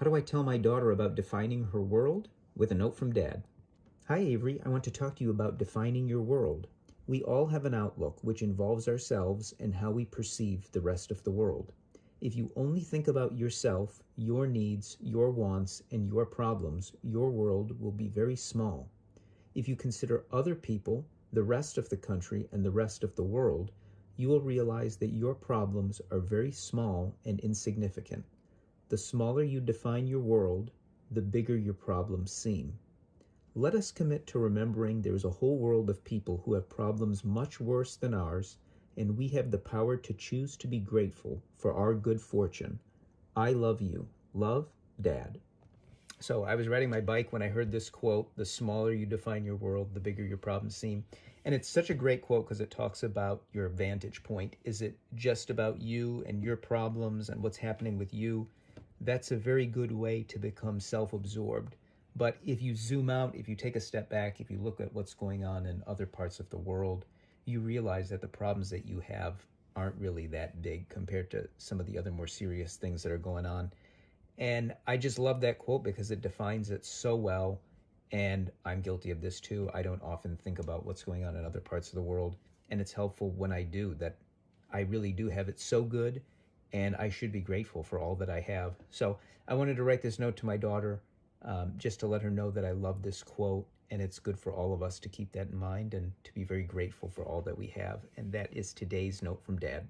How do I tell my daughter about defining her world? With a note from Dad. Hi Avery, I want to talk to you about defining your world. We all have an outlook which involves ourselves and how we perceive the rest of the world. If you only think about yourself, your needs, your wants, and your problems, your world will be very small. If you consider other people, the rest of the country, and the rest of the world, you will realize that your problems are very small and insignificant. The smaller you define your world, the bigger your problems seem. Let us commit to remembering there is a whole world of people who have problems much worse than ours, and we have the power to choose to be grateful for our good fortune. I love you. Love, Dad. So I was riding my bike when I heard this quote, the smaller you define your world, the bigger your problems seem. And it's such a great quote because it talks about your vantage point. Is it just about you and your problems and what's happening with you? That's a very good way to become self-absorbed. But if you zoom out, if you take a step back, if you look at what's going on in other parts of the world, you realize that the problems that you have aren't really that big compared to some of the other more serious things that are going on. And I just love that quote because it defines it so well. And I'm guilty of this too. I don't often think about what's going on in other parts of the world. And it's helpful when I do, that I really do have it so good. And I should be grateful for all that I have. So I wanted to write this note to my daughter just to let her know that I love this quote. And it's good for all of us to keep that in mind and to be very grateful for all that we have. And that is today's note from Dad.